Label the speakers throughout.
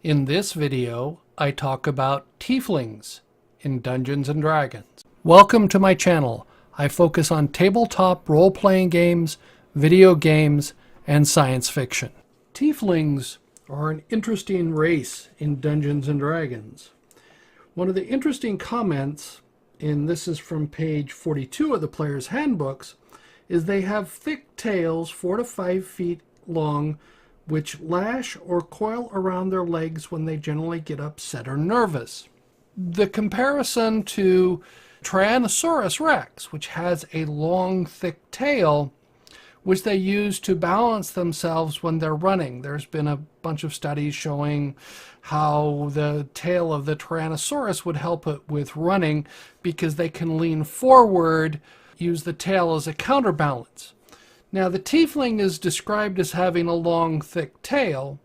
Speaker 1: In this video, I talk about Tieflings in Dungeons & Dragons. Welcome to my channel. I focus on tabletop role-playing games, video games, and science fiction. Tieflings are an interesting race in Dungeons & Dragons. One of the interesting comments, and this is from page 42 of the Player's Handbooks, is they have thick tails 4 to 5 feet long, which lash or coil around their legs when they generally get upset or nervous. The comparison to Tyrannosaurus Rex, which has a long, thick tail, which they use to balance themselves when they're running. There's been a bunch of studies showing how the tail of the Tyrannosaurus would help it with running because they can lean forward, use the tail as a counterbalance. Now, the Tiefling is described as having a long, thick tail,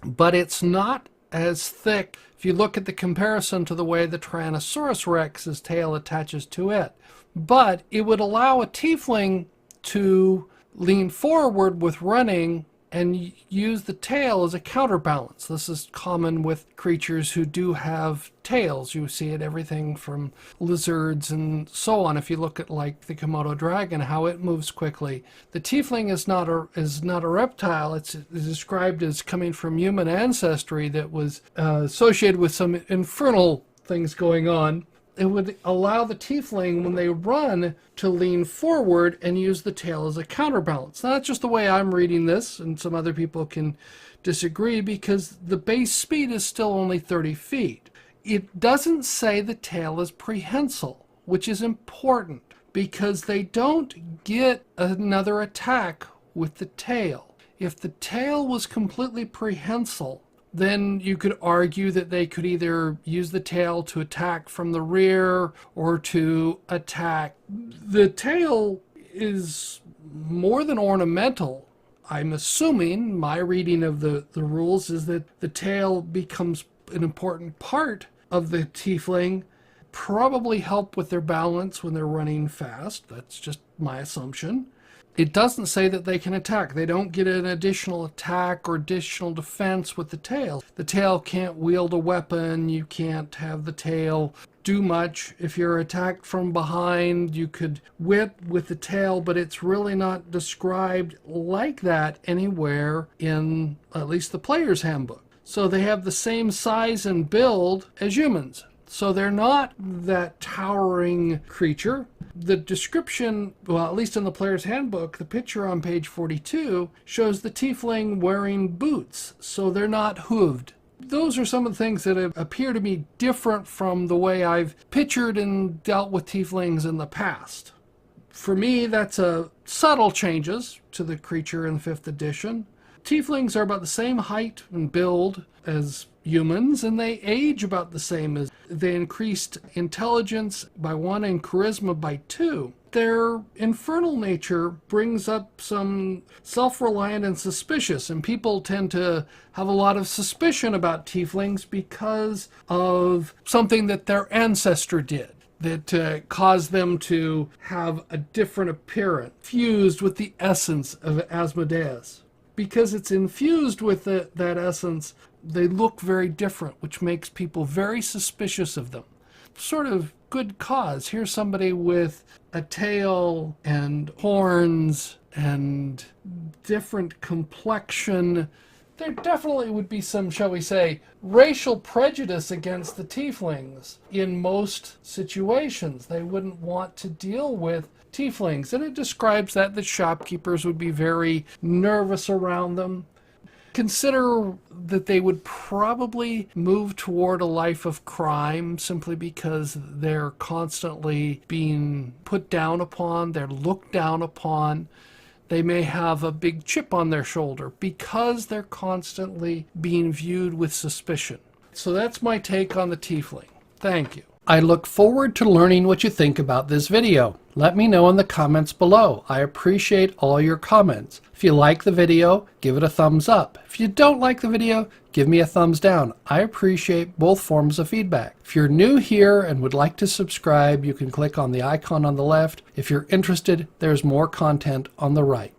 Speaker 1: but it's not as thick if you look at the comparison to the way the Tyrannosaurus Rex's tail attaches to it. But it would allow a Tiefling to lean forward with running and use the tail as a counterbalance. This is common with creatures who do have tails. You see it everything from lizards and so on. If you look at like the Komodo dragon, how it moves quickly. The Tiefling is not a reptile. It's described as coming from human ancestry that was associated with some infernal things going on. It would allow the Tiefling, when they run, to lean forward and use the tail as a counterbalance. Now, that's just the way I'm reading this, and some other people can disagree because the base speed is still only 30 feet. It doesn't say the tail is prehensile, which is important because they don't get another attack with the tail. If the tail was completely prehensile, then you could argue that they could either use the tail to attack from the rear or to attack. The tail is more than ornamental. I'm assuming, my reading of the rules is that the tail becomes an important part of the Tiefling, probably help with their balance when they're running fast. That's just my assumption. It doesn't say that they can attack. They don't get an additional attack or additional defense with the tail. The tail can't wield a weapon. You can't have the tail do much. If you're attacked from behind, you could whip with the tail, but it's really not described like that anywhere in at least the Player's Handbook. So they have the same size and build as humans. So they're not that towering creature. The description, well, at least in the Player's Handbook, the picture on page 42 shows the Tiefling wearing boots, so they're not hooved. Those are some of the things that appear to me different from the way I've pictured and dealt with Tieflings in the past. For me, that's subtle changes to the creature in 5th edition. Tieflings are about the same height and build as humans, and they age about the same. As they increased intelligence by 1 and charisma by 2. Their infernal nature brings up some self-reliant and suspicious, and people tend to have a lot of suspicion about Tieflings because of something that their ancestor did that caused them to have a different appearance, fused with the essence of Asmodeus. Because it's infused with that essence, they look very different, which makes people very suspicious of them. Sort of good cause. Here's somebody with a tail and horns and different complexion. There definitely would be some, shall we say, racial prejudice against the Tieflings in most situations. They wouldn't want to deal with Tieflings, and it describes that the shopkeepers would be very nervous around them. Consider that they would probably move toward a life of crime simply because they're constantly being put down upon, they're looked down upon. They may have a big chip on their shoulder because they're constantly being viewed with suspicion. So that's my take on the Tiefling. Thank you. I look forward to learning what you think about this video. Let me know in the comments below. I appreciate all your comments. If you like the video, give it a thumbs up. If you don't like the video, give me a thumbs down. I appreciate both forms of feedback. If you're new here and would like to subscribe, you can click on the icon on the left. If you're interested, there's more content on the right.